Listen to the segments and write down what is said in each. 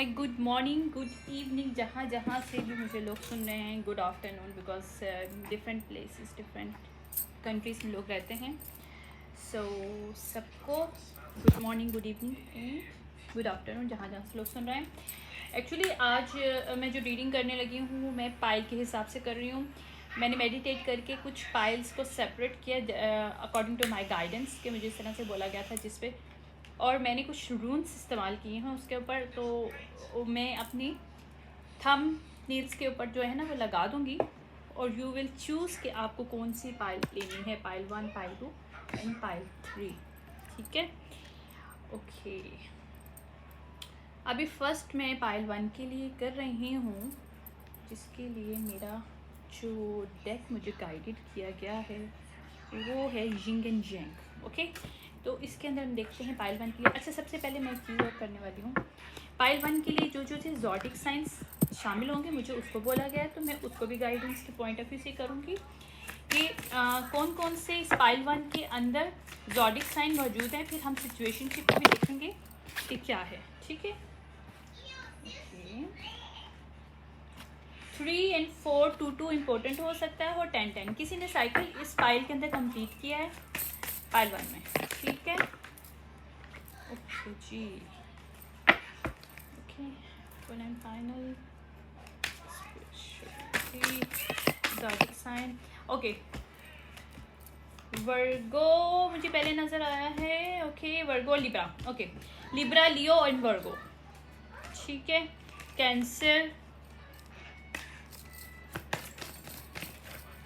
हाय, good morning, good evening, जहाँ जहाँ से भी मुझे लोग सुन रहे हैं। Good afternoon, because different places, different countries में लोग रहते हैं। सो सबको good morning, good evening and good afternoon, जहाँ जहाँ से लोग सुन रहे हैं। एक्चुअली आज मैं जो रीडिंग करने लगी हूँ, मैं पाइल के हिसाब से कर रही हूँ। मैंने मेडिटेट करके कुछ पाइल्स को सेपरेट किया अकॉर्डिंग टू माय गाइडेंस, कि मुझे इस तरह से बोला गया था, जिस पे और मैंने कुछ रून्स इस्तेमाल किए हैं उसके ऊपर। तो मैं अपनी थंब नील्स के ऊपर जो है ना वो लगा दूंगी, और यू विल चूज़ कि आपको कौन सी पाइल लेनी है, पाइल 1, पाइल 2 एंड पाइल 3। ठीक है, ओके। अभी फर्स्ट मैं पाइल 1 के लिए कर रही हूँ, जिसके लिए मेरा जो डेक मुझे गाइडेड किया गया है वो है यिंग एंड यांग। ओके, तो इसके अंदर हम देखते हैं पाइल 1 के लिए। अच्छा, सबसे पहले मैं चीज़ और करने वाली हूँ। पाइल 1 के लिए जो जो थे ज़ोडिक साइंस शामिल होंगे, मुझे उसको बोला गया है, तो मैं उसको भी गाइडेंस के पॉइंट ऑफ व्यू से करूँगी कि कौन कौन से इस पाइल 1 के अंदर ज़ोडिक साइन मौजूद हैं। फिर हम सिचुएशनशिप को भी देखेंगे कि क्या है। ठीक है, ओके। 3 एंड 4 2 इम्पोर्टेंट हो सकता है, और 10 10। किसी ने साइकिल इस पाइल के अंदर कंप्लीट किया है पाइल 1 में। ठीक है, ओके जी, okay. Full and final zodiac sign. Okay, Virgo मुझे पहले नज़र आया है। Okay, Virgo, Libra. Okay, Libra, Leo and Virgo. ठीक है, कैंसर,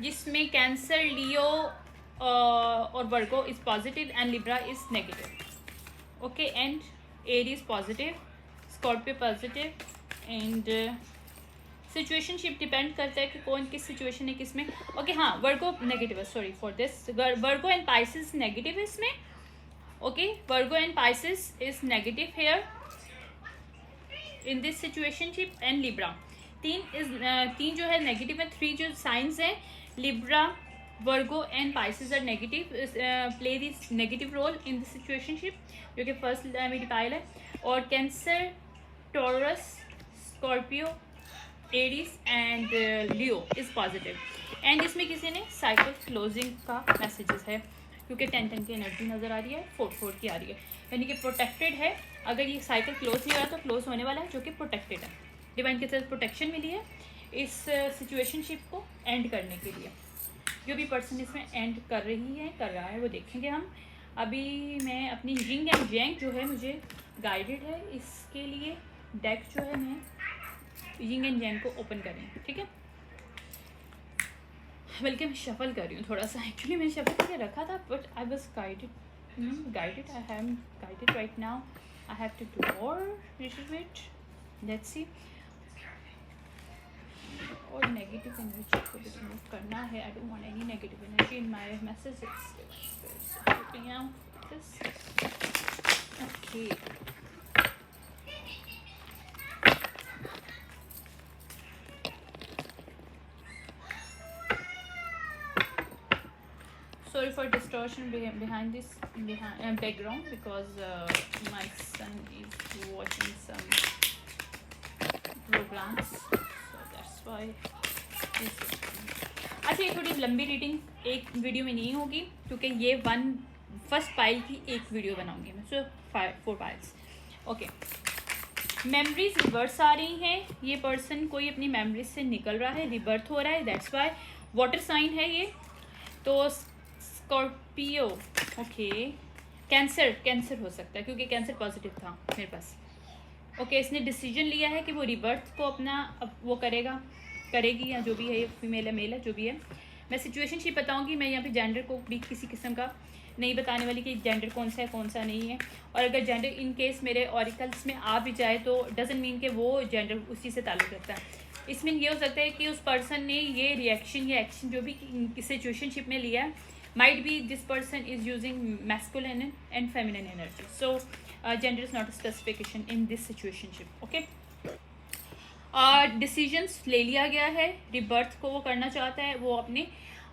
जिसमें कैंसर, लियो और Virgo is positive and Libra is negative. Okay, and Aries positive, Scorpio positive, and situationship depend करता है कि कौन किस सिचुएशन है, किस में। ओके, हाँ, वर्गो नेगेटिव है, sorry for this. Virgo and Pisces negative है इसमें। Okay, Virgo and Pisces is negative here in this situationship, and Libra. तीन जो है नेगेटिव है। 3 जो साइंस है, Libra, Virgo and Pisces are negative, play this negative role in this situationship, जो कि फर्स्ट मेरी पाइल है। और Cancer, Taurus, Scorpio, Aries and Leo is positive. And इसमें किसी ने साइकिल क्लोजिंग का मैसेजेस है, क्योंकि 10 10 की एनर्जी नज़र आ रही है, 4 4 की आ रही है, यानी कि प्रोटेक्टेड है। अगर ये साइकिल क्लोज नहीं हो रहा तो क्लोज होने वाला है, जो कि प्रोटेक्टेड है। डिवाइन की तरफ प्रोटेक्शन मिली है इस सिचुएशनशिप को एंड करने के लिए। जो भी पर्सन इसमें एंड कर रहा है वो देखेंगे हम। अभी मैं अपनी यिंग एंड यांग जो है मुझे गाइडेड है, इसके लिए डेक जो है मैं यिंग एंड यांग को ओपन करेंगे। ठीक है, बल्कि मैं शफल कर रही हूँ थोड़ा सा। एक्चुअली मैंने शफल करके रखा था, but I was guided I have guided right now. I have to do more little bit, let's see. और नेगेटिव एनर्जी को भी रिमूव करना है। I don't want any negative energy in my messages. Okay, sorry for distortion behind this background, because my son is watching some programs, so that's why this is. अच्छा, ये थोड़ी लंबी reading एक video में नहीं होगी, क्योंकि ये फर्स्ट पाइल की एक वीडियो बनाऊंगी मैं। सो 4 पाइल्स। ओके, मेमोरीज रिवर्स आ रही हैं। ये पर्सन कोई अपनी मेमोरीज से निकल रहा है, रिबर्थ हो रहा है, दैट्स वाई। वाटर साइन है ये, तो स्कॉर्पियो। ओके, कैंसर हो सकता है, क्योंकि कैंसर पॉजिटिव था मेरे पास। ओके, इसने डिसीजन लिया है कि वो रिबर्थ को अपना अब वो करेगी, या जो भी है, फीमेल है मेल है जो भी है। मैं सिचुएशनशिप बताऊंगी। मैं यहाँ पे जेंडर को भी किसी किस्म का नहीं बताने वाली कि जेंडर कौन सा है कौन सा नहीं है। और अगर जेंडर इन केस मेरे ऑरिकल्स में आ भी जाए तो डजंट मीन कि वो जेंडर उसी से ताल्लुक़ रखता है। इसमें ये हो सकता है कि उस पर्सन ने ये रिएक्शन या एक्शन जो भी सिचुएशनशिप में लिया है, might be this person is using masculine and feminine energy, so gender is not a specification in this situationship. Okay, decisions ले लिया गया है। रिबर्थ को वो करना चाहता है, वो अपने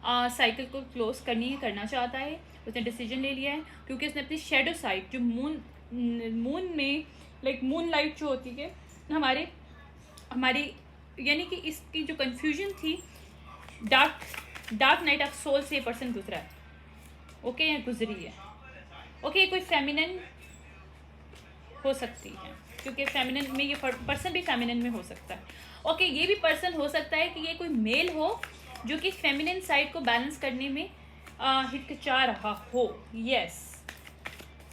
साइकिल को क्लोज करना चाहता है। उसने डिसीजन ले लिया है, क्योंकि उसने अपनी शेडो साइड जो मून में लाइक मून लाइट जो होती है हमारे हमारी यानी कि इसकी जो कंफ्यूजन थी, डार्क नाइट ऑफ सोल से ये पर्सन गुजरा है, ओके, या गुजरी है। ओके, कोई फेमिनिन हो सकती है, क्योंकि फेमिनिन में ये पर्सन भी फेमिनिन में हो सकता है। ओके, ये भी पर्सन हो सकता है कि ये कोई मेल हो जो कि फेमिनिन साइड को बैलेंस करने में हिचकिचा रहा हो। यस,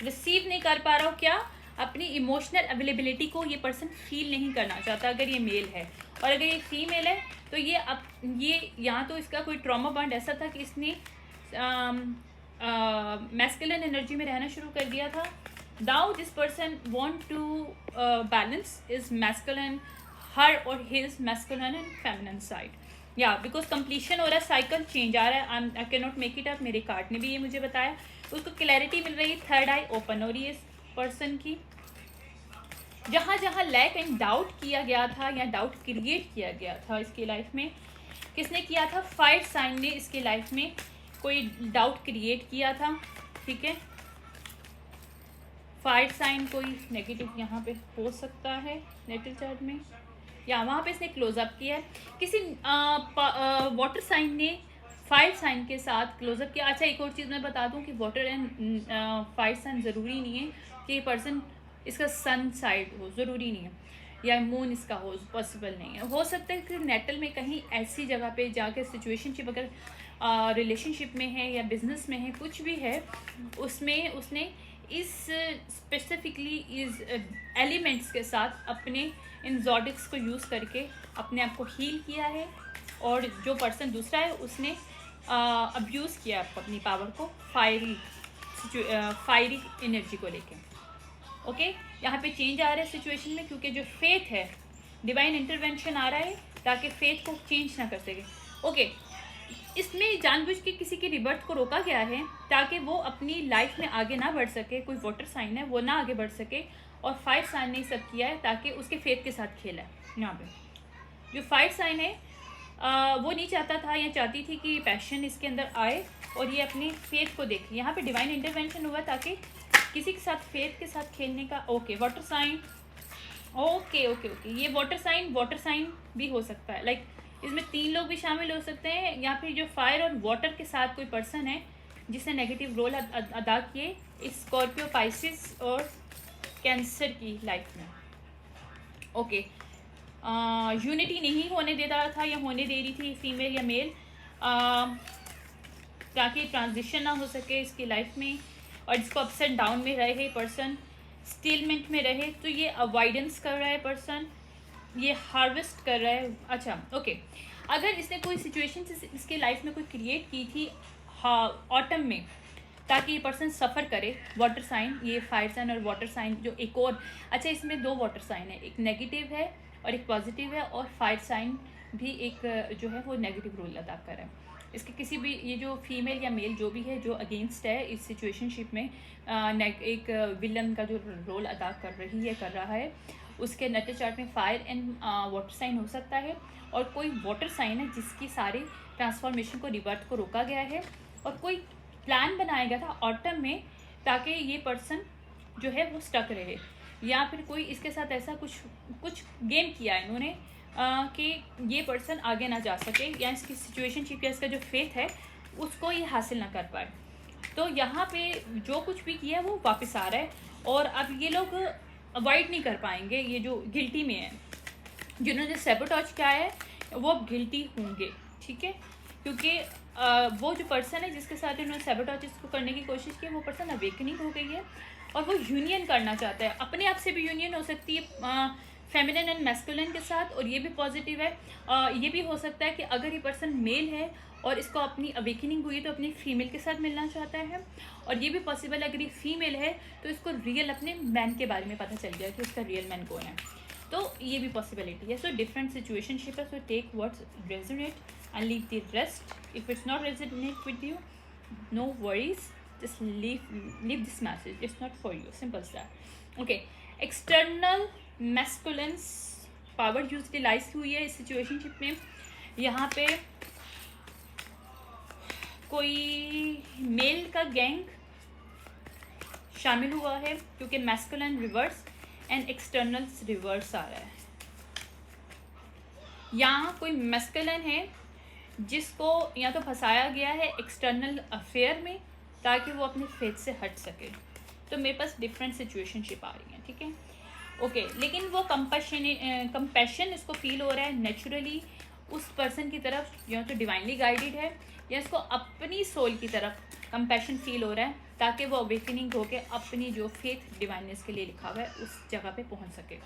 रिसीव नहीं कर पा रहा हो, क्या, अपनी इमोशनल अवेलेबिलिटी को ये पर्सन फील नहीं करना चाहता अगर ये मेल है। और अगर ये फीमेल है तो ये यहाँ तो इसका कोई ट्रॉमा बॉन्ड ऐसा था कि इसने मैस्कुलिन एनर्जी में रहना शुरू कर दिया था। Now this person want to balance is masculine, her और his masculine and feminine side. या बिकॉज कंप्लीशन हो रहा है, साइकिल चेंज आ रहा है। I can not make it up, मेरे कार्ड ने भी ये मुझे बताया। उसको क्लैरिटी मिल रही है, थर्ड आई ओपन हो रही है इस पर्सन की। जहाँ जहाँ लैक एंड डाउट किया गया था या डाउट क्रिएट किया गया था इसकी लाइफ में, किसने किया था, फायर साइन ने इसके लाइफ में कोई डाउट क्रिएट किया था। ठीक है, फायर साइन कोई नेगेटिव यहाँ पे हो सकता है नेटल चार्ट में, या वहाँ पे इसने क्लोजअप किया है। किसी वाटर साइन ने फायर साइन के साथ क्लोजअप किया। अच्छा, एक और चीज़ मैं बता दूं कि वाटर एंड फायर साइन ज़रूरी नहीं है कि ये पर्सन इसका सन साइड हो, ज़रूरी नहीं है, या मून इसका हो, पॉसिबल नहीं है। हो सकता है कि नेटल में कहीं ऐसी जगह पे जाकर सिचुएशनशिप, अगर रिलेशनशिप में है या बिजनेस में है, कुछ भी है, उसमें उसने इस स्पेसिफिकली इस एलिमेंट्स के साथ अपने इन जॉडिक्स को यूज़ करके अपने आप को हील किया है। और जो पर्सन दूसरा है उसने अब्यूज़ किया अपनी पावर को फायरी एनर्जी को लेके। ओके, यहाँ पे चेंज आ रहा है सिचुएशन में, क्योंकि जो फेथ है, डिवाइन इंटरवेंशन आ रहा है ताकि फेथ को चेंज ना कर सके। ओके, इसमें जानबूझ के किसी की रिबर्थ को रोका गया है ताकि वो अपनी लाइफ में आगे ना बढ़ सके। कोई वाटर साइन है वो ना आगे बढ़ सके, और फायर साइन ने सब किया है ताकि उसके फेथ के साथ खेला है। यहाँ पे जो फायर साइन है वो नहीं चाहता था या चाहती थी कि पैशन इसके अंदर आए और ये अपनी फेथ को देखे। यहाँ पे डिवाइन इंटरवेंशन हुआ ताकि किसी के साथ फेथ के साथ खेलने का। Okay, water sign, okay okay okay, ये वाटर साइन भी हो सकता है। लाइक इसमें 3 लोग भी शामिल हो सकते हैं, या फिर जो फायर और वाटर के साथ कोई पर्सन है जिसने नेगेटिव रोल अदा किए इस स्कॉर्पियो, पाइसिस और कैंसर की लाइफ में। ओके, यूनिटी नहीं होने दे रहा था या होने दे रही थी फीमेल या मेल, ताकि ट्रांजिशन ना हो सके इसकी लाइफ में, और जिसको अप्स एंड डाउन में रहे पर्सन, स्टीलमेंट में रहे, तो ये अवॉइडेंस कर रहा है पर्सन, ये हार्वेस्ट कर रहा है। अच्छा, ओके, अगर इसने कोई सिचुएशन इसके लाइफ में कोई क्रिएट की थी ऑटम में ताकि ये पर्सन सफ़र करे, वाटर साइन, ये फायर साइन और वाटर साइन जो एक और, अच्छा इसमें 2 वाटर साइन है, एक नेगेटिव है और एक पॉजिटिव है, और फायर साइन भी एक जो है वो नेगेटिव रोल अदा कर रहा है। इसके किसी भी, ये जो फीमेल या मेल जो भी है जो अगेंस्ट है इस सिचुएशनशिप में, एक विलन का जो रोल अदा कर रहा है, उसके नेटल चार्ट में फायर एंड वाटर साइन हो सकता है, और कोई वाटर साइन है जिसकी सारे ट्रांसफॉर्मेशन को, रिबर्थ को रोका गया है, और कोई प्लान बनाया गया था ऑटम में ताकि ये पर्सन जो है वो स्टक रहे, या फिर कोई इसके साथ ऐसा कुछ गेम किया है इन्होंने कि ये पर्सन आगे ना जा सके, या इसकी सिचुएशनशिप या इसका जो फेथ है उसको ये हासिल ना कर पाए। तो यहाँ पे जो कुछ भी किया है वो वापस आ रहा है, और अब ये लोग अवॉइड नहीं कर पाएंगे, ये जो गिल्टी में है, जिन्होंने सैबोटेज किया है वो अब गिल्टी होंगे। ठीक है, क्योंकि वो जो पर्सन है जिसके साथ उन्होंने सैबोटेज को करने की कोशिश की, वो पर्सन अवेकनिंग हो गई है और वो यूनियन करना चाहता है। अपने आप से भी यूनियन हो सकती है फेमिनिन एंड मैस्कुलिन के साथ, और ये भी पॉजिटिव है। ये भी हो सकता है कि अगर ये पर्सन मेल है और इसको अपनी अवेकनिंग हुई तो अपनी फीमेल के साथ मिलना चाहता है, और ये भी पॉसिबल है अगर ये फीमेल है तो इसको रियल अपने मैन के बारे में पता चल गया कि उसका रियल मैन कौन है, तो ये भी पॉसिबिलिटी है। सो डिफरेंट सिचुएशनशिप है, so take what's resonate and leave the rest. If it's not resonate with you, no worries, just leave this message, it's not for you, simple as that. Okay, external masculine power utilize हुई है इस situationship में। यहाँ पे कोई mail का gang शामिल हुआ है क्योंकि masculine reverse and external reverse आ रहा है। या कोई मैस्कुलिन है जिसको या तो फंसाया गया है एक्सटर्नल अफेयर में ताकि वो अपने फेथ से हट सके। तो मेरे पास डिफरेंट सिचुएशनशिप आ रही हैं, ठीक है। ओके, लेकिन वो कंपैशन इसको फील हो रहा है नेचुरली उस पर्सन की तरफ या तो डिवाइनली गाइडेड है, या इसको अपनी सोल की तरफ कंपैशन फील हो रहा है ताकि वो अवेकनिंग होके अपनी जो फेथ डिवाइननेस के लिए लिखा हुआ है उस जगह पे पहुंच सके।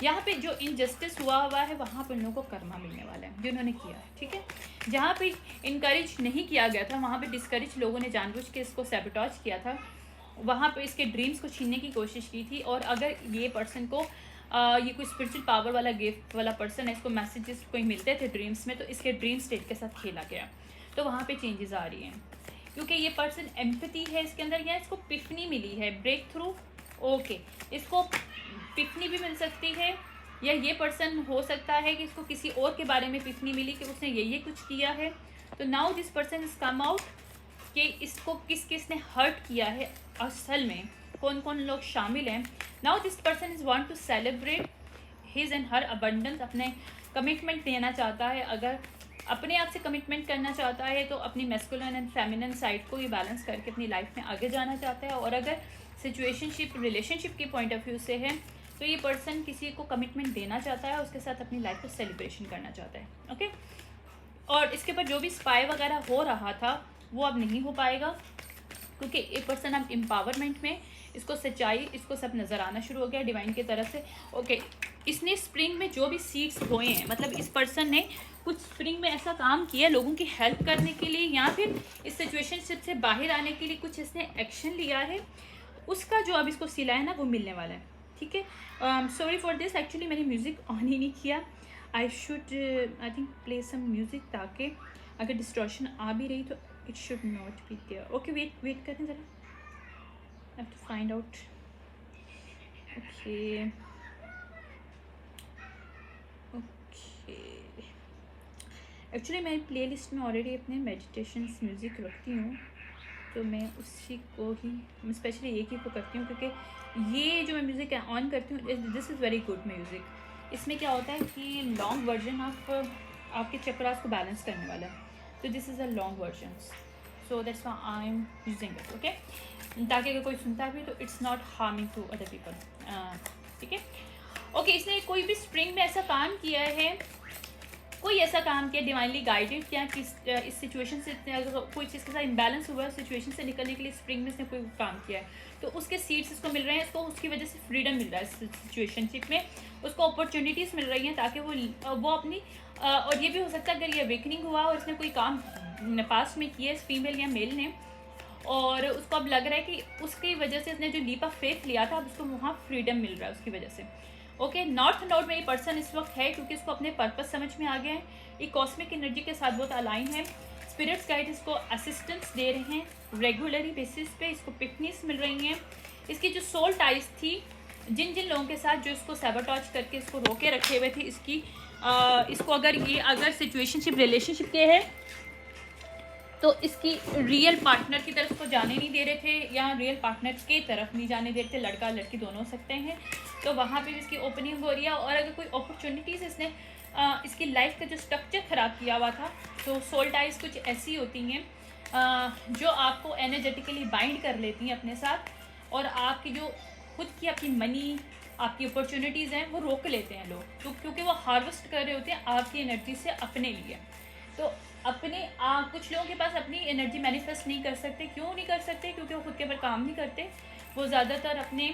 यहाँ पे जो इनजस्टिस हुआ है वहाँ पर उन लोगों को कर्मा मिलने वाला है जो उन्होंने किया है, ठीक है। जहाँ पे इनकरेज नहीं किया गया था वहाँ पे डिस्करेज लोगों ने जानबूझ के इसको सैबोटेज किया था, वहाँ पे इसके ड्रीम्स को छीनने की कोशिश की थी। और अगर ये पर्सन को ये कोई स्पिरिचुअल पावर वाला गिफ्ट वाला पर्सन है, इसको मैसेजेस कोई मिलते थे ड्रीम्स में, तो इसके ड्रीम स्टेट के साथ खेला गया, तो वहाँ पे चेंजेस आ रही हैं क्योंकि ये पर्सन एम्पैथी है इसके अंदर, या इसको पिफनी मिली है, ब्रेक थ्रू। ओके, इसको पिफनी भी मिल सकती है, या ये पर्सन हो सकता है कि इसको किसी और के बारे में पिफनी मिली कि उसने ये कुछ किया है। तो now this person is come out कि इसको किस किस ने हर्ट किया है, असल में कौन कौन लोग शामिल हैं। Now this person is want to celebrate his and her abundance, अपने कमिटमेंट देना चाहता है। अगर अपने आप से कमिटमेंट करना चाहता है तो अपनी मैस्कुलिन एंड फेमिनिन साइड को ये बैलेंस करके अपनी लाइफ में आगे जाना चाहता है। और अगर सिचुएशनशिप रिलेशनशिप के पॉइंट ऑफ व्यू से है तो ये पर्सन किसी को कमिटमेंट देना चाहता है, उसके साथ अपनी लाइफ को सेलिब्रेशन करना चाहता है। ओके, और इसके ऊपर जो भी स्पाई वगैरह हो रहा था वो अब नहीं हो पाएगा क्योंकि एक पर्सन अब एम्पावरमेंट में, इसको सच्चाई, इसको सब नज़र आना शुरू हो गया डिवाइन की तरफ से। ओके, इसने स्प्रिंग में जो भी सीड्स बोए हैं, मतलब इस पर्सन ने कुछ स्प्रिंग में ऐसा काम किया लोगों की हेल्प करने के लिए या फिर इस सिचुएशनशिप से बाहर आने के लिए कुछ इसने एक्शन लिया है, उसका जो अब इसको सिला है ना वो मिलने वाला है, ठीक है। सॉरी फॉर दिस, एक्चुअली मैंने म्यूज़िक ऑन ही नहीं किया। I should I think play some music ताकि अगर डिस्टॉर्शन आ भी रही तो it should not be there. Okay, wait करें ज़रा, I have to find out. Okay okay, actually मैं प्ले लिस्ट में ऑलरेडी अपने मेडिटेशंस म्यूज़िक रखती हूँ, तो मैं उसी को ही स्पेशली एक ही को करती हूँ क्योंकि ये जो मैं म्यूज़िक ऑन करती हूँ this is very good music. इसमें क्या होता है कि लॉन्ग वर्जन ऑफ आपके चक्रास को बैलेंस करने वाला है, तो this is a long version, so that's why I am using it. Okay, ताकि अगर कोई सुनता भी तो it's not harming to other people, ठीक है। ओके, इसने कोई भी स्प्रिंग में ऐसा काम किया है, कोई ऐसा काम किया डिवाइनली गाइडेड क्या कि इस सिचुएशन से कोई चीज़ के साथ इम्बैलेंस हुआ है, सिचुएशन से निकलने के लिए स्प्रिंग में इसने कोई काम किया है, तो उसके सीड्स इसको मिल रहे हैं, इसको उसकी वजह से फ्रीडम मिल रहा है इस सिचुएशनशिप में, उसको अपॉर्चुनिटीज़ मिल रही हैं ताकि वो अपनी और ये भी हो सकता है अगर ये अवेकनिंग हुआ और इसने कोई काम पास्ट में किया है फीमेल या मेल ने, और उसको अब लग रहा है कि उसकी वजह से इसने जो लीप ऑफ फेथ लिया था अब उसको वहाँ फ्रीडम मिल रहा है उसकी वजह से। ओके, नॉर्थ नोड में ये पर्सन इस वक्त है क्योंकि इसको अपने पर्पस समझ में आ गया है, ये कॉस्मिक एनर्जी के साथ बहुत अलाइन है, स्पिरिट्स गाइड इसको असिस्टेंस दे रहे हैं रेगुलरी बेसिस पे, इसको पिकनिक्स मिल रही हैं। इसकी जो सोल टाइज थी जिन जिन लोगों के साथ जो इसको सैबोटेज करके इसको रोके रखे हुए थे, इसको अगर सिचुएशनशिप रिलेशनशिप के है तो इसकी रियल पार्टनर की तरफ को जाने नहीं दे रहे थे या रियल पार्टनर के तरफ नहीं जाने दे रहे थे, लड़का लड़की दोनों हो सकते हैं, तो वहाँ पे भी इसकी ओपनिंग हो रही है। और अगर कोई अपॉर्चुनिटीज़ इसने इसकी लाइफ का जो स्ट्रक्चर ख़राब किया हुआ था, तो सोल टाइज कुछ ऐसी होती हैं जो आपको एनर्जेटिकली बाइंड कर लेती हैं अपने साथ, और आपकी जो खुद की अपनी मनी, आपकी अपॉर्चुनिटीज़ हैं वो रोक लेते हैं लोग, तो क्योंकि वो हार्वेस्ट कर रहे होते हैं आपकी एनर्जी से अपने लिए। तो अपने कुछ लोगों के पास अपनी एनर्जी मैनिफेस्ट नहीं कर सकते, क्यों नहीं कर सकते? क्योंकि वो खुद के ऊपर काम नहीं करते, वो ज़्यादातर अपने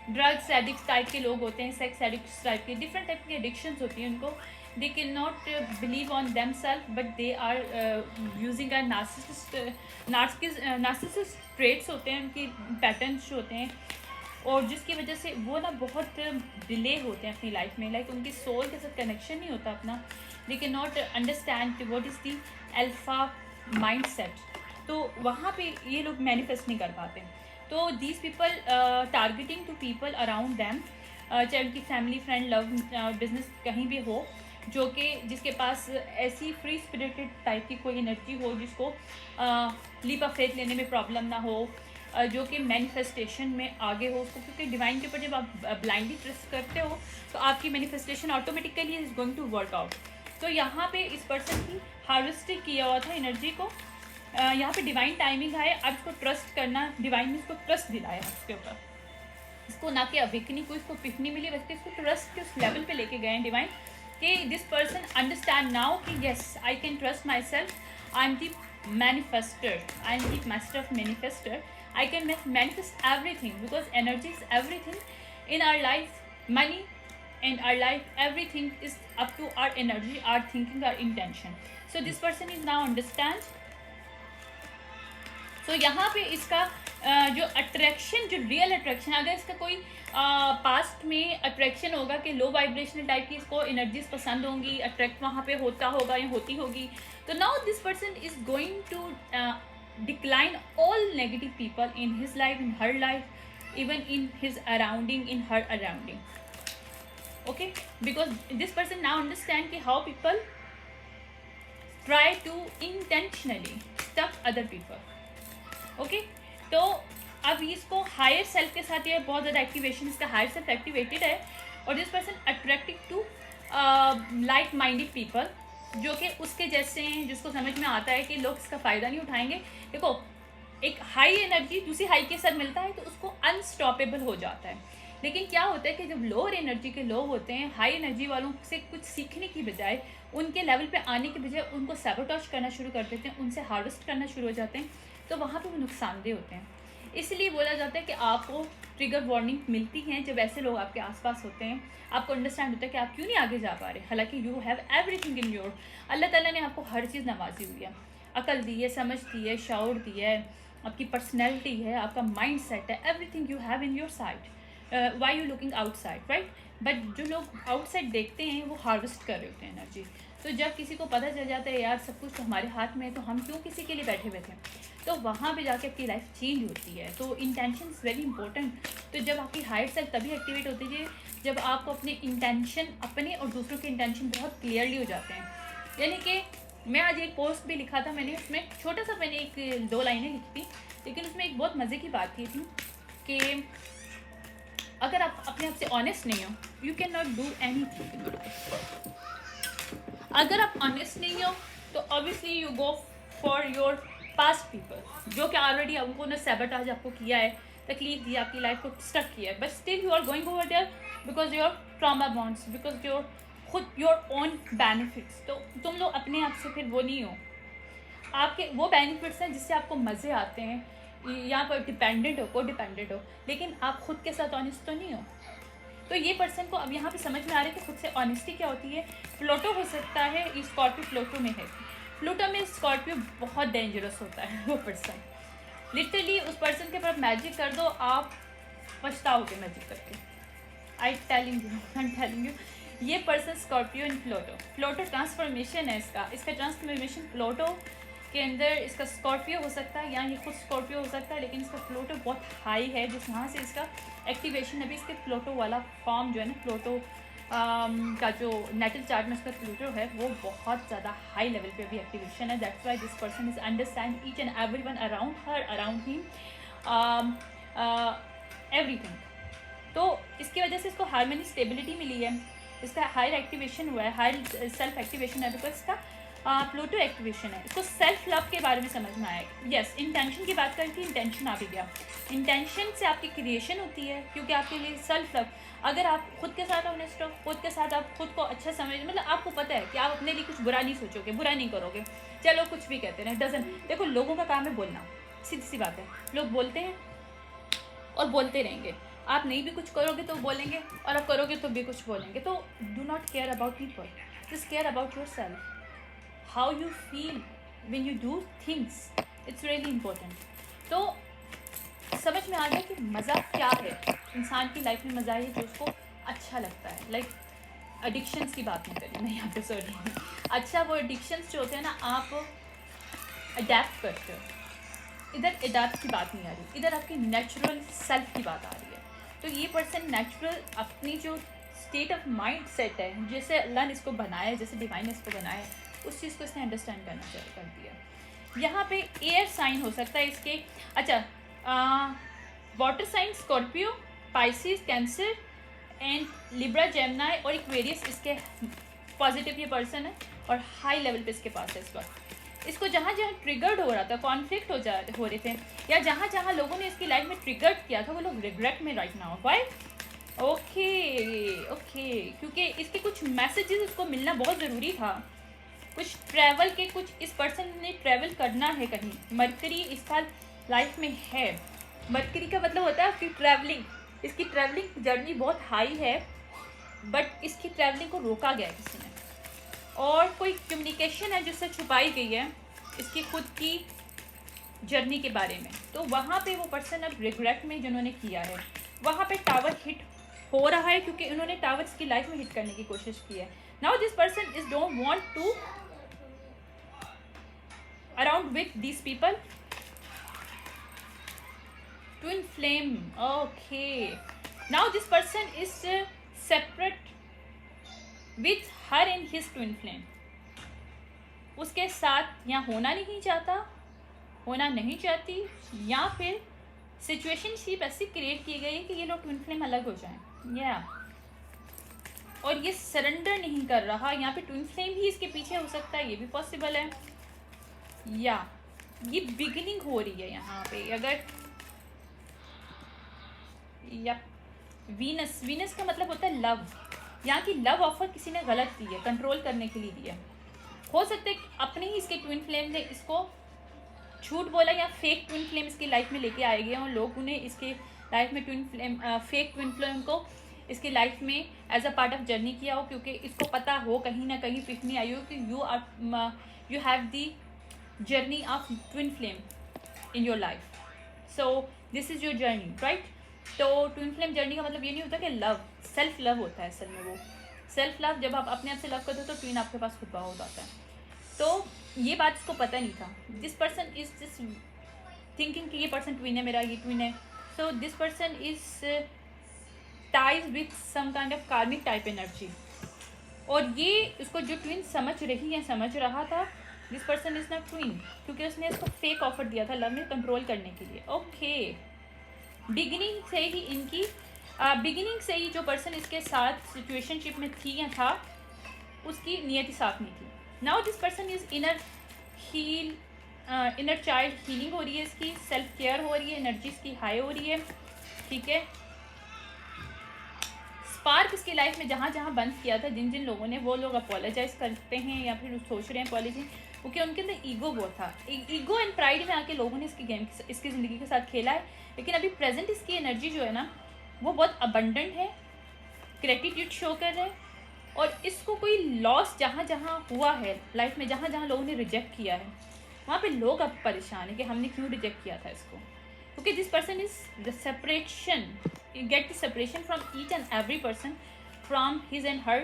ड्रग्स एडिक्ट टाइप के लोग होते हैं, सेक्स एडिक्ट टाइप के, डिफरेंट टाइप की एडिक्शंस होती हैं उनको, they can not believe on them self but they are using are narcissist traits होते हैं, उनकी पैटर्न्स होते हैं, और जिसकी वजह से वो ना बहुत डिले होते हैं अपनी लाइफ में, लाइक उनकी सोल के साथ कनेक्शन नहीं होता अपना, दे can not understand what is the alpha mind set, तो वहाँ पे ये लोग मैनिफेस्ट नहीं कर पाते। तो these people targeting to people around them, चाहे उनकी फैमिली, फ्रेंड, लव, बिजनेस कहीं भी हो, जो कि जिसके पास ऐसी फ्री स्पिरिटेड टाइप की कोई एनर्जी हो जिसको लीप ऑफ फेथ लेने में प्रॉब्लम ना हो, जो कि मैनिफेस्टेशन में आगे हो उसको, क्योंकि डिवाइन के ऊपर जब आप ब्लाइंडली ट्रस्ट करते हो तो आपकी manifestation automatically is going to work out. तो यहाँ पे इस पर्सन की हार्वेस्ट किया हुआ था एनर्जी को, यहाँ पे डिवाइन टाइमिंग है, अब इसको ट्रस्ट करना, डिवाइन ने इसको ट्रस्ट दिलाया उसके ऊपर, इसको ना कि अवेकनी को इसको पिफनी मिली, बल्कि इसको ट्रस्ट के उस लेवल पे लेके गए हैं डिवाइन कि दिस पर्सन अंडरस्टैंड नाउ कि yes I can trust myself, I am the manifester, I am the master of manifester, I can manifest everything because energy is everything in our life, money in our life, everything is up to our energy, our thinking, our intention. So this person is now understand. So यहाँ पे इसका जो attraction, जो real attraction, अगर इसका कोई past में attraction होगा कि लो वाइब्रेशनल टाइप की इसको एनर्जीज पसंद होंगी, अट्रैक्ट वहाँ पे होता होगा या होती होगी, तो now this person is going to decline all negative people in his life, in her life, even in his arounding, in her arounding. Okay, because this person now understand कि how people try to intentionally stuff other people. Okay, तो अब इसको higher self के साथ ये बहुत ज़्यादा activation, इसका हायर सेल्फ एक्टिवेटेड है और this person attractive to like minded people जो कि उसके जैसे हैं, जिसको समझ में आता है कि लोग इसका फ़ायदा नहीं उठाएंगे. देखो, एक हाई एनर्जी दूसरी हाई के साथ मिलता है तो उसको अनस्टॉपेबल हो जाता है. लेकिन क्या होता है कि जब लोअर एनर्जी के लोग होते हैं, हाई एनर्जी वालों से कुछ सीखने की बजाय, उनके लेवल पे आने की बजाय उनको सैबोटेज करना शुरू कर देते हैं, उनसे हार्वेस्ट करना शुरू हो जाते हैं, तो वहाँ पे वो नुकसानदेह होते हैं. इसलिए बोला जाता है कि आपको ट्रिगर वार्निंग मिलती हैं जब ऐसे लोग आपके आसपास होते हैं. आपको अंडरस्टैंड होता है कि आप क्यों नहीं आगे जा पा रहे, हालांकि you have everything in your. Allah Taala ने आपको हर चीज़ नवाजी हुई है, अकल दी है, समझ दी है, शऊर दी है, आपकी पर्सनैलिटी है, आपका माइंड सेट है, everything you have in your side. Why you looking outside, right? But जो लोग आउटसाइड देखते हैं वो हार्वेस्ट कर रहे होते हैं एनर्जी. तो जब किसी को पता चल जाता है यार सब कुछ तो हमारे हाथ में है, तो हम क्यों किसी के लिए बैठे बैठे, तो वहाँ पे जाके आपकी लाइफ चेंज होती है. तो इंटेंशन इज़ वेरी इंपॉर्टेंट. तो जब आपकी हायर सेल्फ तभी एक्टिवेट होती है जब आपको अपने इंटेंशन, अपने और दूसरों के इंटेंशन बहुत क्लियरली हो जाते हैं. यानी कि मैं आज एक पोस्ट भी लिखा था मैंने, उसमें छोटा सा मैंने एक 2 लाइनें लिखी थी, लेकिन उसमें एक बहुत मज़े की बात की थी कि अगर आप अपने आप से ऑनेस्ट नहीं हो, you can not do anything. अगर आप ऑनेस्ट नहीं हो तो obviously you go for your past people जो कि ऑलरेडी उन्होंने सैबोटेज आपको किया है, तकलीफ दी, आपकी लाइफ को स्टक किया है, but still you are going over there because your trauma bonds, because your खुद योर ओन बेनिफिट्स. तो तुम लोग अपने आप से फिर वो नहीं हो, आपके वो बेनिफिट्स हैं जिससे आपको मज़े आते हैं, यहाँ पर डिपेंडेंट हो, को डिपेंडेंट हो, लेकिन आप खुद के साथ ऑनेस्ट तो नहीं हो. तो ये पर्सन को अब यहाँ पे समझ में आ रहा है कि खुद से ऑनेस्टी क्या होती है. प्लूटो हो सकता है, स्कॉर्पियो प्लूटो में है. प्लूटो में स्कॉर्पियो बहुत डेंजरस होता है. वो पर्सन लिटरली, उस पर्सन के ऊपर मैजिक कर दो, आप पछताओगे मैजिक करके. आई टेलिंग यू ये पर्सन स्कॉर्पियो इन प्लूटो. प्लूटो ट्रांसफॉर्मेशन है इसका ट्रांसफॉर्मेशन प्लूटो के अंदर इसका स्कॉर्पियो हो सकता है या ये खुद स्कॉर्पियो हो सकता है, लेकिन इसका प्लूटो बहुत हाई है, जिस वहाँ से इसका एक्टिवेशन अभी इसके प्लूटो वाला फॉर्म जो है ना, प्लूटो का जो नेटल चार्ट में इसका प्लूटो है वो बहुत ज़्यादा हाई लेवल पे अभी एक्टिवेशन है. That's why this person is understand each and every one around her, around him, everything. तो इसकी वजह से इसको हार्मनी स्टेबिलिटी मिली है, इसका हायर एक्टिवेशन हुआ है, हायर सेल्फ एक्टिवेशन है, बिकॉज इसका प्लूटो एक्टिवेशन है. इसको सेल्फ लव के बारे में समझ में आया. यस, इंटेंशन की बात करी थी, इंटेंशन आ भी गया. इंटेंशन से आपकी क्रिएशन होती है, क्योंकि आपके लिए सेल्फ लव, अगर आप खुद के साथ ऑनेस्ट हो, खुद के साथ आप खुद को अच्छा समझ, मतलब आपको पता है कि आप अपने लिए कुछ बुरा नहीं सोचोगे, बुरा नहीं करोगे, चलो कुछ भी कहते हैं, डजन. देखो, लोगों का काम है बोलना, सीधी सी बात है. लोग बोलते हैं और बोलते रहेंगे. आप नहीं भी कुछ करोगे तो बोलेंगे, और आप करोगे तो भी कुछ बोलेंगे. तो do not care about people, just care about your self. How you feel when you do things, it's really important. तो समझ में आ गया कि मज़ा क्या है. इंसान की लाइफ में मज़ा है जो उसको अच्छा लगता है. लाइक एडिक्शंस की बात नहीं करी मैं यहाँ पे, सॉरी. अच्छा, वो एडिक्शंस जो होते हैं ना, आप अडेप्ट करते हो. इधर अडेप्ट की बात नहीं आ रही, इधर आपकी नेचुरल सेल्फ की बात आ रही है. तो ये पर्सन नेचुरल अपनी जो स्टेट ऑफ माइंड सेट है, जैसे अल्लाह ने इसको बनाया है, जैसे डिवाइन ने इसको बनाया है, उस चीज़ को इसने अंडरस्टैंड करना चालू कर दिया. यहाँ पे एयर साइन हो सकता है इसके. अच्छा, water sign Scorpio, Pisces, Cancer and Libra, Gemini और एक्वेरियस इसके पॉजिटिव ये पर्सन है और हाई लेवल पे इसके पास है इस वक्त। इसको जहाँ जहाँ ट्रिगर्ड हो रहा था, कॉन्फ्लिक्ट हो रहे थे, या जहाँ जहाँ लोगों ने इसकी लाइफ में ट्रिगर्ड किया था, वो लोग रिग्रेट में राइट नाउ। वाई? ओके, क्योंकि इसके कुछ मैसेजेस उसको मिलना बहुत ज़रूरी था, कुछ ट्रैवल के, कुछ इस पर्सन ने ट्रैवल करना है कहीं। मरकरी इस साल लाइफ में है। मरकरी का मतलब होता है आपकी ट्रैवलिंग। इसकी ट्रैवलिंग जर्नी बहुत हाई है, बट इसकी ट्रैवलिंग को रोका गया किसी ने, और कोई कम्युनिकेशन है जिससे छुपाई गई है इसकी खुद की जर्नी के बारे में। तो वहाँ पे वो पर्सन अब रिग्रेट में जिन्होंने किया है, वहाँ पे टावर हिट हो रहा है, क्योंकि उन्होंने टावर्स की लाइफ में हिट करने की कोशिश की है। Now this person is don't want to around with these people. Twin flame, okay. Now this person is separate with her in his twin flame. उसके साथ यहाँ होना नहीं चाहता, होना नहीं चाहती, या फिर सिचुएशनशिप ऐसी क्रिएट की गई है कि ये लोग ट्विन फ्लेम अलग हो जाएं, या और ये सरेंडर नहीं कर रहा। यहाँ पे ट्विन फ्लेम ही इसके पीछे हो सकता है, ये भी पॉसिबल है, या ये बिगिनिंग हो रही है यहाँ पे। अगर या वीनस का मतलब होता है लव, यहाँ की लव ऑफर किसी ने गलत दी है, कंट्रोल करने के लिए दी है। हो सकता है कि अपने ही इसके ट्विन फ्लेम ने इसको झूठ बोला, या फेक ट्विन फ्लेम इसकी लाइफ में लेके आए गए और लोग उन्हें इसके लाइफ में फेक ट्विन फ्लेम को इसकी लाइफ में as a part of journey किया हो, क्योंकि इसको पता हो कहीं ना कहीं पिछनी आई हो कि you have the journey of twin flame in your life, so this is your journey, right. तो ट्विन फ्लेम जर्नी का मतलब ये नहीं होता कि लव, सेल्फ लव होता है असल में। वो सेल्फ लव, जब आप अपने आप से लव करते हो तो ट्विन आपके पास खुद हो जाता है। तो ये बात इसको पता नहीं था। This person is just thinking कि ये पर्सन ट्विन है मेरा, ये ट्विन है। So this person is ties with some kind of karmic type energy, और ये उसको जो ट्विन समझ रही है, समझ रहा था, this person is not twin, क्योंकि उसने इसको फेक ऑफर दिया था लव में कंट्रोल करने के लिए। ओके, बिगिनिंग से ही इनकी बिगिनिंग से ही जो पर्सन इसके साथ सिचुएशनशिप में थी या था, उसकी नियति साफ नहीं थी। Now this person is inner child healing हो रही है, इसकी सेल्फ केयर हो रही है, एनर्जी इसकी हाई हो रही है, ठीक है। स्पार्क इसकी लाइफ में जहाँ जहाँ बंद किया था, जिन जिन लोगों ने, वो लोग अपोलोजाइज करते हैं या फिर सोच रहे हैं अपॉलॉजी, क्योंकि उनके अंदर ईगो बहुत था। ईगो एंड प्राइड में आके लोगों ने इसकी गेम, इसकी ज़िंदगी के साथ खेला है। लेकिन अभी प्रेजेंट इसकी एनर्जी जो है ना, वो बहुत अबंडेंट है, ग्रेटिट्यूड शो कर रहे हैं, और इसको कोई लॉस जहाँ जहाँ हुआ है लाइफ में, जहाँ जहाँ लोगों ने रिजेक्ट किया है, वहाँ पे लोग अब परेशान है कि हमने क्यों रिजेक्ट किया था इसको, क्योंकि this person is the separation, you get the separation from each and every person from his and her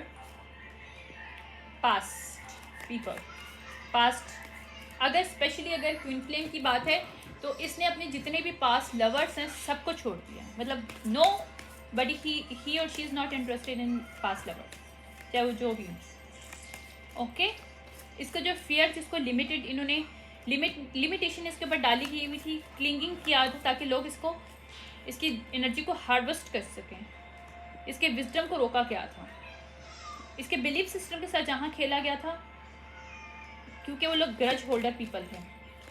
past people, past। अगर स्पेशली अगर ट्विन फ्लेम की बात है तो इसने अपने जितने भी पास्ट लवर्स हैं सबको छोड़ दिया, मतलब नो बडी ही और she is not interested in past lover, चाहे वो जो भी हो। ओके, इसका जो फियर, जिसको लिमिटेड, इन्होंने लिमिटेशन इसके ऊपर डाली गई हुई थी, क्लिंगिंग किया था ताकि लोग इसको, इसकी एनर्जी को हार्वेस्ट कर सकें। इसके विजडम को रोका गया था, इसके बिलीफ सिस्टम के साथ जहाँ खेला गया था, क्योंकि वो लोग ग्रज होल्डर पीपल थे,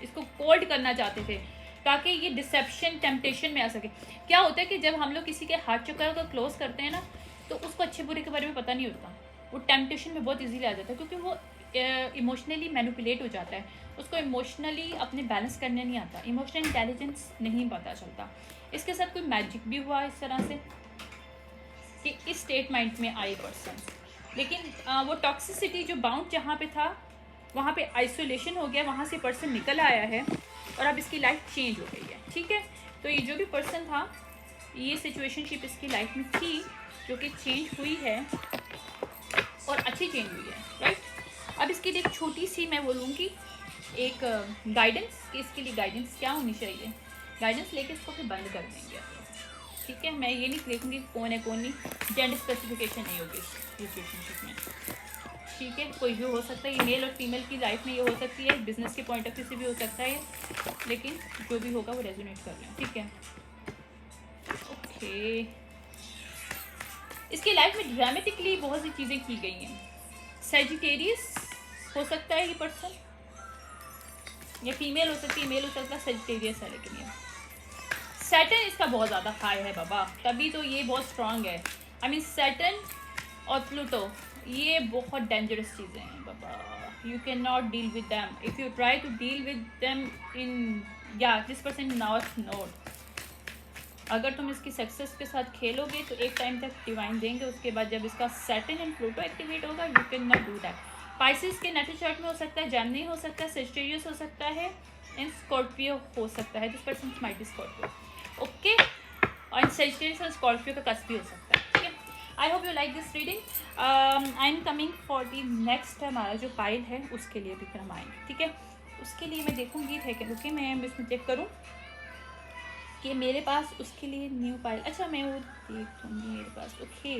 इसको कोल्ड करना चाहते थे ताकि ये डिसेप्शन, टेम्पटेशन में आ सके। क्या होता है कि जब हम लोग किसी के हार्ट चक्र को क्लोज करते हैं ना, तो उसको अच्छे बुरे के बारे में पता नहीं होता, वो टेम्पटेशन में बहुत इजीली आ जाता है, क्योंकि वो इमोशनली मैनिपुलेट हो जाता है, उसको इमोशनली अपने बैलेंस करने नहीं आता, इमोशनल इंटेलिजेंस नहीं पता चलता। इसके साथ कोई मैजिक भी हुआ इस तरह से कि इस स्टेट माइंड में आए पर्सन, लेकिन वो टॉक्सिसिटी जो बाउंड जहाँ पे था, वहाँ पे आइसोलेशन हो गया, वहाँ से पर्सन निकल आया है और अब इसकी लाइफ चेंज हो गई है, ठीक है। तो ये जो भी पर्सन था, ये सिचुएशनशिप इसकी लाइफ में थी जो कि चेंज हुई है और अच्छी चेंज हुई है, राइट। अब इसके लिए एक छोटी सी मैं बोलूँगी एक गाइडेंस, कि इसके लिए गाइडेंस क्या होनी चाहिए, गाइडेंस लेके इसको फिर बंद कर देंगे, ठीक है। मैं ये नहीं देखूँगी कौन है कौन नहीं, जेंडर स्पेसिफिकेशन नहीं होगी इस रिलेशनशिप में, ठीक है, कोई भी हो सकता है, ये मेल और फीमेल की लाइफ में ये हो सकती है, बिजनेस के पॉइंट ऑफ व्यू से भी हो सकता है, लेकिन जो भी होगा वो रेजोनेट कर रहे हैं, ठीक है। ओके, इसकी लाइफ में ड्रामेटिकली बहुत सी चीज़ें की गई हैं। सेजिटेरियस हो सकता है ये पर्सन, या फीमेल हो सकती है, मेल हो सकता है, सेजिटेरियस है, लेकिन ये सैटर्न इसका बहुत ज़्यादा हाई है बाबा, तभी तो ये बहुत स्ट्रांग है। आई मीन सैटर्न और प्लूटो ये बहुत डेंजरस चीज़ें हैं बाबा, you can not deal with them. If you try to deal with them in this person not note, अगर तुम इसकी सक्सेस के साथ खेलोगे तो एक टाइम तक डिवाइन देंगे, उसके बाद जब इसका सैटर्न एंड प्लूटो एक्टिवेट होगा you can not do that. Pisces के नेटल चार्ट में हो सकता है, जेमिनी हो सकता है, सेजिटेरियस हो सकता है, एंड स्कॉर्पियो हो सकता है, this person might be Scorpio, okay. और सेजिटेरियस और स्कॉर्पियो का कस भी हो सकता है, ठीक है। I hope you like this reading. I am coming for the next, हमारा जो पाइल है उसके लिए भी फिर हम आएंगे, ठीक है। उसके लिए मैं देखूँगी है कि ओके, मैं इसमें चेक करूँ कि मेरे पास उसके लिए न्यू पाइल, अच्छा मैं वो देख दूँगी मेरे पास, ओके।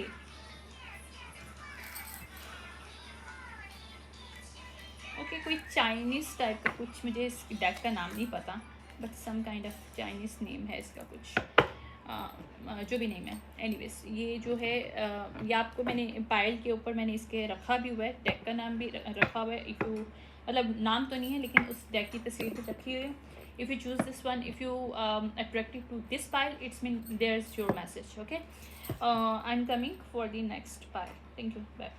ओके, कोई चाइनीज़ टाइप का कुछ, मुझे इस डेक का नाम नहीं पता, but some kind of Chinese name है इसका कुछ, जो भी नेम है। एनीवेज ये जो है ये आपको मैंने पायल के ऊपर मैंने इसके रखा भी हुआ है, डेक का नाम भी रखा हुआ है। इफ़ यू मतलब नाम तो नहीं है, लेकिन उस डेक की तस्वीर भी रखी हुई है। If you choose this one, if you attractive to this pile, it's mean there is your message, okay. I am coming for the next pile, thank you, bye.